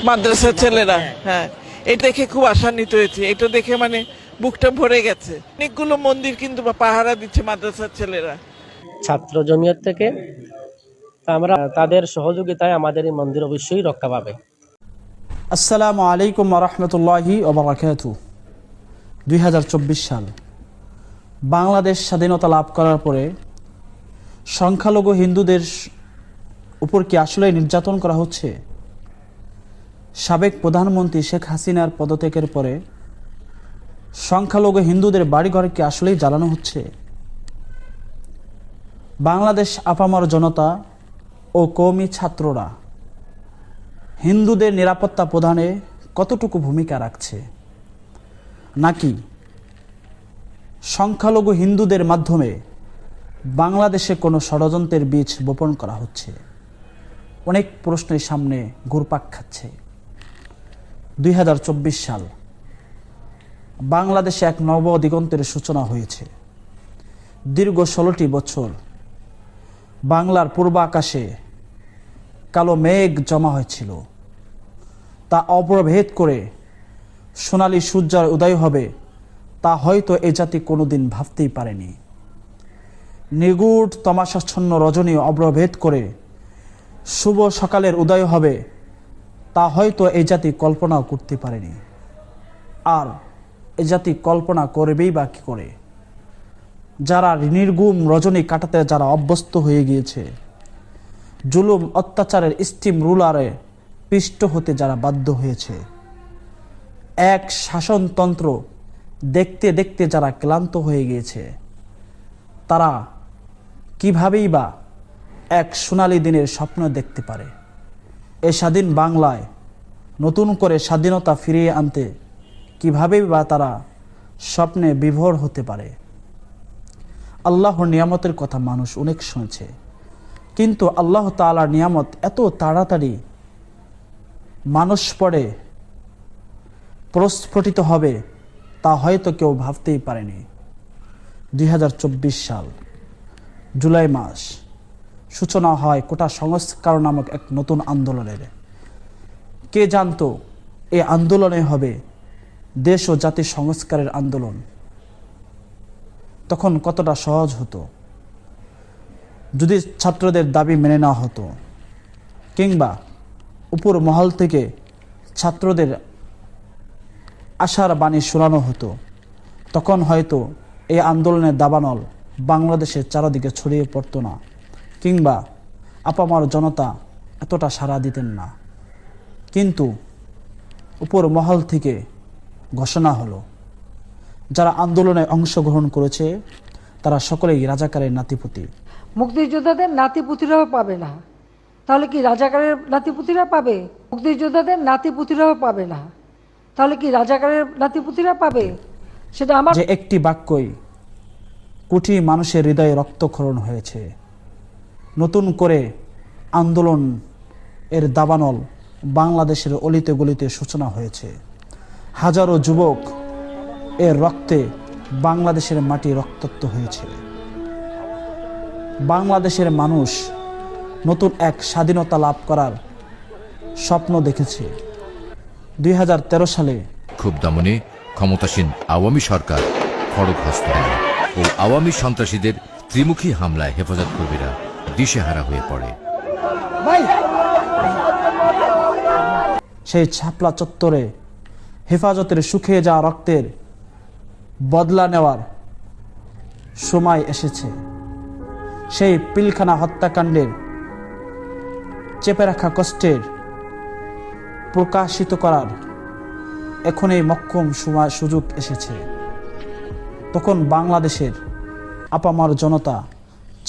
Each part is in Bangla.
মাদ্রাসার ছেলেরা, হ্যাঁ, এটা দেখে খুব আশান্বিত হয়েছে। এটা দেখে মানে বুকটা ভরে গেছে। অনেকগুলো মন্দির কিন্তু পাহারা দিচ্ছে মাদ্রাসার ছেলেরা। ছাত্র জমিয়ত থেকে আমরা তাদের সহযোগিতায় আমাদের এই মন্দির অবশ্যই রক্ষা পাবে। আসসালামু আলাইকুম রহমতুল্লাহি ওবরাকাতু। 2024 সাল বাংলাদেশ স্বাধীনতা লাভ করার পরে সংখ্যালঘু হিন্দুদের উপর কি আসলে নির্যাতন করা হচ্ছে? সাবেক প্রধানমন্ত্রী শেখ হাসিনার পদত্যাগের পরে সংখ্যালঘু হিন্দুদের বাড়িঘর কি আসলেই জ্বালানো হচ্ছে? বাংলাদেশ আপামর জনতা ও কওমি ছাত্ররা হিন্দুদের নিরাপত্তা প্রদানে কতটুকু ভূমিকা রাখছে? নাকি সংখ্যালঘু হিন্দুদের মাধ্যমে বাংলাদেশে কোনো ষড়যন্ত্রের বীজ বপন করা হচ্ছে? অনেক প্রশ্নের সামনে ঘুরপাক খাচ্ছে। 2024 সাল বাংলাদেশে এক নব দিগন্তের সূচনা হয়েছে। দীর্ঘ 16টি বছর বাংলার পূর্ব আকাশে কালো মেঘ জমা হয়েছিল। তা অপ্রভেদ করে সোনালী সূর্যের উদয় হবে, তা হয়তো এ জাতি কোনোদিন ভাবতেই পারেনি। নিগুড় তমাশাচ্ছন্ন রজনী অপ্রভেদ করে শুভ সকালের উদয় হবে, তা হয়তো এই জাতি কল্পনাও করতে পারেনি। আর এ জাতি কল্পনা করবেই বা কী করে? যারা নির্গুম রজনী কাটাতে যারা অভ্যস্ত হয়ে গিয়েছে, জুলুম অত্যাচারের স্টিম রুলারে পিষ্ট হতে যারা বাধ্য হয়েছে, এক শাসনতন্ত্র দেখতে দেখতে যারা ক্লান্ত হয়ে গিয়েছে, তারা কিভাবেই বা এক সোনালী দিনের স্বপ্ন দেখতে পারে? এ স্বাধীন বাংলায় নতুন করে স্বাধীনতা ফিরিয়ে আনতে কিভাবেই বা তারা স্বপ্নে বিভোর হতে পারে? আল্লাহর নিয়ামতের কথা মানুষ অনেক শুনেছে, কিন্তু আল্লাহ তাআলার নিয়ামত এত তাড়াতাড়ি মানুষ পড়ে প্রস্ফুটিত হবে তা হয়তো কেউ ভাবতেই পারেনি। 2024 সাল জুলাই মাস সূচনা হয় কোটা সংস্কার নামক এক নতুন আন্দোলনের। কে জানতো এই আন্দোলনে হবে দেশ ও জাতির সংস্কারের আন্দোলন? তখন কতটা সহজ হতো যদি ছাত্রদের দাবি মেনে নেওয়া হতো, কিংবা উপর মহল থেকে ছাত্রদের আশার বাণী শোনানো হতো। তখন হয়তো এই আন্দোলনের দাবানল বাংলাদেশের চারদিকে ছড়িয়ে পড়তো না, কিংবা আপামর জনতা এতটা সাড়া দিতেন না। কিন্তু উপর মহল থেকে ঘোষণা হলো, যারা আন্দোলনে অংশগ্রহণ করেছে তারা সকলেই রাজাকারের নাতিপুতি। মুক্তিযোদ্ধাদের নাতিপুতিরাও পাবে না, তাহলে কি রাজাকারের নাতিপুতিরা পাবে? মুক্তিযোদ্ধাদের নাতিপুতিরাও পাবে না, তাহলে কি রাজাকারের নাতিপুতিরা পাবে? সেটা আমার যে একটি বাক্যই কোটি মানুষের হৃদয়ে রক্তক্ষরণ হয়েছে। নতুন করে আন্দোলন এর দাবানল বাংলাদেশের অলিতে গলিতে সূচনা হয়েছে। হাজারো যুবক এর রক্তে বাংলাদেশের মাটি রক্তাক্ত হয়েছে। বাংলাদেশের মানুষ নতুন এক স্বাধীনতা লাভ করার স্বপ্ন দেখেছে। 2013 সালে খুব দমনে ক্ষমতাসীন আওয়ামী সরকার খড়গ হস্ত হয় ও আওয়ামী সন্ত্রাসীদের ত্রিমুখী হামলায় হেফাজত কর্মীরা দিশেহারা হয়ে পড়ে। সেই ছাপলা চত্বরে হেফাজতের শুকিয়ে যাওয়া রক্তের বদলা নেওয়ার সময় এসেছে। সেই পিলখানা হত্যাকাণ্ডের চেপে রাখা কষ্টের প্রকাশিত করার এখনই মক্ষম সময় সুযোগ এসেছে। তখন বাংলাদেশের আপামর জনতা,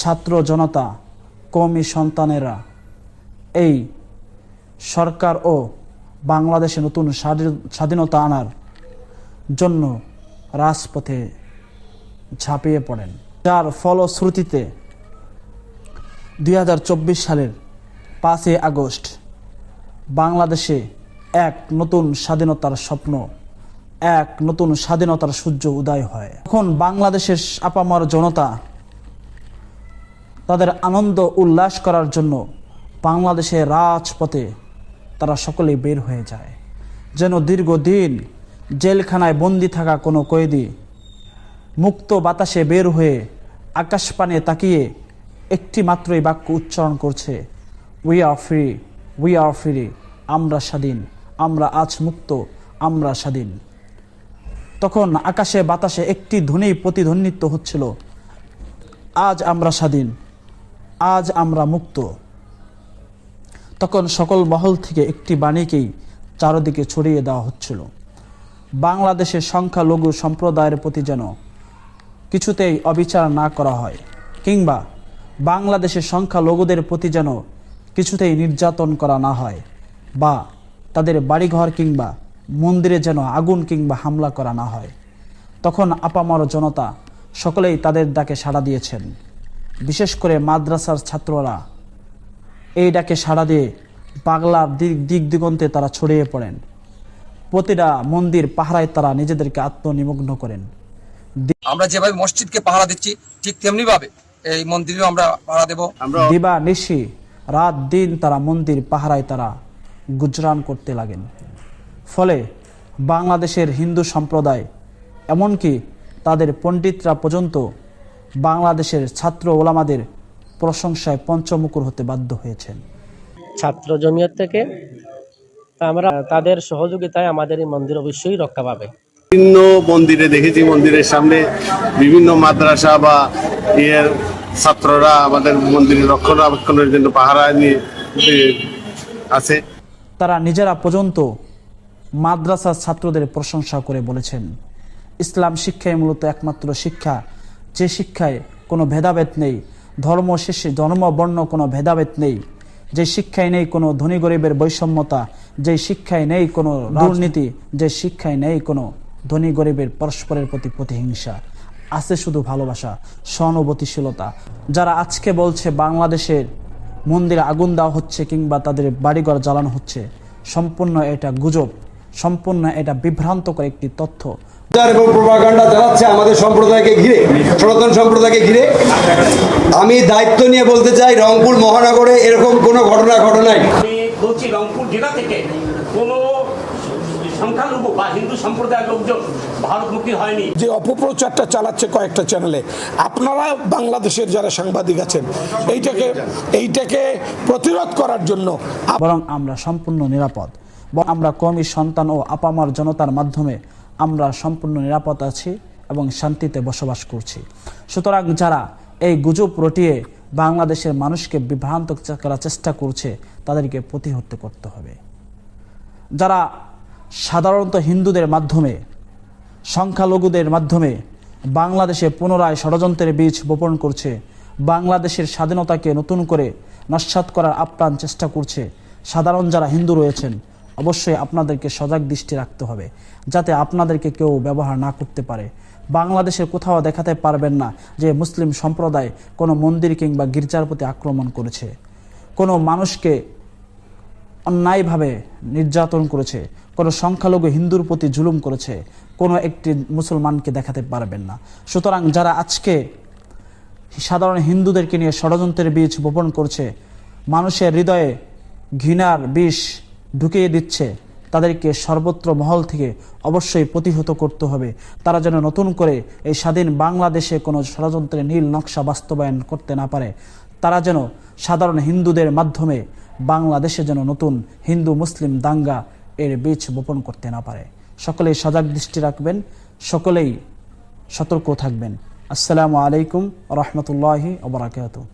ছাত্র জনতা, কওমি সন্তানেরা এই সরকার ও বাংলাদেশে নতুন স্বাধীনতা আনার জন্য রাজপথে ঝাঁপিয়ে পড়েন, যার ফলশ্রুতিতে 2024 সালের 5 আগস্ট বাংলাদেশে এক নতুন স্বাধীনতার স্বপ্ন, এক নতুন স্বাধীনতার সূর্য উদয় হয়। এখন বাংলাদেশের আপামর জনতা তাদের আনন্দ উল্লাস করার জন্য বাংলাদেশের রাজপথে তারা সকলেই বের হয়ে যায়, যেন দীর্ঘদিন জেলখানায় বন্দি থাকা কোনো কয়েদি মুক্ত বাতাসে বের হয়ে আকাশ পানে তাকিয়ে একটি মাত্রই বাক্য উচ্চারণ করছে, we are free, we are free, আমরা স্বাধীন, আমরা আজ মুক্ত, আমরা স্বাধীন। তখন আকাশে বাতাসে একটি ধ্বনি প্রতিধ্বনিত হচ্ছিল, আজ আমরা স্বাধীন, আজ আমরা মুক্ত। তখন সকল মহল থেকে একটি বাণীকেই চারদিকে ছড়িয়ে দেওয়া হচ্ছিল, বাংলাদেশের সংখ্যালঘু সম্প্রদায়ের প্রতি যেন কিছুতেই অবিচার না করা হয়, কিংবা বাংলাদেশের সংখ্যালঘুদের প্রতি যেন কিছুতেই নির্যাতন করা না হয়, বা তাদের বাড়িঘর কিংবা মন্দিরে যেন আগুন কিংবা হামলা করা না হয়। তখন আপামর জনতা সকলেই তাদের ডাকে সাড়া দিয়েছেন। বিশেষ করে মাদ্রাসার ছাত্ররা এই ডাকে সাড়া দিয়ে বাংলার দিক দিগন্তে তারা ছড়িয়ে পড়েন। প্রতিটা মন্দির পাহারায় তারা নিজেদেরকে আত্মনিমগ্ন করেন। আমরা যেভাবে মসজিদকে পাহারা দিচ্ছি ঠিক তেমনি ভাবে এই মন্দিরেও আমরা পাহারা দেব। দিবা নিশি রাত দিন তারা মন্দির পাহারায় তারা গুজরান করতে লাগেন। ফলে বাংলাদেশের হিন্দু সম্প্রদায় এমনকি তাদের পণ্ডিতরা পর্যন্ত বাংলাদেশের ছাত্র ওলামাদের প্রশংসায় পঞ্চমুখর হতে বাধ্য হয়েছেন। ছাত্র জমিয়ত থেকে আমরা তাদের সহযোগিতায় আমাদের এই মন্দির অবশ্যই রক্ষা পাবে। বিভিন্ন মন্দিরে দেখেছি, মন্দিরের সামনে বিভিন্ন মাদ্রাসা বা ইয়ের ছাত্ররা আমাদের মন্দিরের রক্ষণাবেক্ষণের জন্য পাহারা নিয়ে আছে। তারা নিজেরা পর্যন্ত মাদ্রাসার ছাত্রদের প্রশংসা করে বলেছেন, ইসলাম শিক্ষাই মূলত একমাত্র শিক্ষা, যে শিক্ষায় কোনো ভেদাভেদ নেই, ধর্ম শেষে ধর্ম বর্ণ কোনো ভেদাভেদ নেই, যে শিক্ষায় নেই কোনো ধনী গরিবের বৈষম্যতা, যে শিক্ষায় নেই কোনো দুর্নীতি, যে শিক্ষায় নেই কোনো ধনী গরিবের পরস্পরের প্রতি প্রতিহিংসা, আছে শুধু ভালোবাসা, সহানুভূতিশীলতা। যারা আজকে বলছে বাংলাদেশের মন্দিরে আগুন দেওয়া হচ্ছে কিংবা তাদের বাড়িঘর জ্বালানো হচ্ছে, সম্পূর্ণ এটা গুজব, সম্পূর্ণ এটা বিভ্রান্তকর একটি তথ্য। এবং প্রোপাগান্ডা চালাচ্ছে আমাদের সম্প্রদায়কে ঘিরে, সনাতন সম্প্রদায়কে ঘিরে। আমি দায়িত্ব নিয়ে বলতে চাই, রংপুর মহানগরে এরকম কোনো ঘটনা ঘটে নাই। আমি বলছি রংপুর জেলা থেকে কোনো সংখ্যালঘু বা হিন্দু সম্প্রদায়ের লোকজন ভারতমুখী হয়নি। যে অপপ্রচারটা চালাচ্ছে কয়েকটা চ্যানেলে, আপনারা বাংলাদেশের যারা সাংবাদিক আছেন এইটাকে প্রতিরোধ করার জন্য বরং আমরা সম্পূর্ণ নিরাপদ, আমরা কওমি সন্তান ও আপামর জনতার মাধ্যমে আমরা সম্পূর্ণ নিরাপদ আছি এবং শান্তিতে বসবাস করছি। সুতরাং যারা এই গুজব রটিয়ে বাংলাদেশের মানুষকে বিভ্রান্ত করার চেষ্টা করছে তাদেরকে প্রতিহত করতে হবে। যারা সাধারণত হিন্দুদের মাধ্যমে, সংখ্যালঘুদের মাধ্যমে বাংলাদেশে পুনরায় ষড়যন্ত্রের বীজ বপন করছে, বাংলাদেশের স্বাধীনতাকে নতুন করে নস্যাৎ করার আপ্রাণ চেষ্টা করছে, সাধারণ যারা হিন্দু রয়েছেন অবশ্যই আপনাদেরকে সজাগ দৃষ্টি রাখতে হবে, যাতে আপনাদেরকে কেউ ব্যবহার না করতে পারে। বাংলাদেশের কোথাও দেখাতে পারবেন না যে মুসলিম সম্প্রদায় কোনো মন্দির কিংবা গির্জার প্রতি আক্রমণ করেছে, কোনো মানুষকে অন্যায়ভাবে নির্যাতন করেছে, কোনো সংখ্যালঘু হিন্দুর প্রতি জুলুম করেছে, কোনো একটি মুসলমানকে দেখাতে পারবেন না। সুতরাং যারা আজকে সাধারণ হিন্দুদেরকে নিয়ে ষড়যন্ত্রের বীজ বপন করছে, মানুষের হৃদয়ে ঘৃণার বিষ ঢুকিয়ে দিচ্ছে, তাদেরকে সর্বত্র মহল থেকে অবশ্যই প্রতিহত করতে হবে। তারা যেন নতুন করে এই স্বাধীন বাংলাদেশে কোনো ষড়যন্ত্রের নীল নকশা বাস্তবায়ন করতে না পারে। তারা যেন সাধারণ হিন্দুদের মাধ্যমে বাংলাদেশে যেন নতুন হিন্দু মুসলিম দাঙ্গা এর বীজ বপন করতে না পারে। সকলেই সজাগ দৃষ্টি রাখবেন, সকলেই সতর্ক থাকবেন। আসসালামু আলাইকুম রহমতুল্লাহি ওয়া বারাকাতুহু।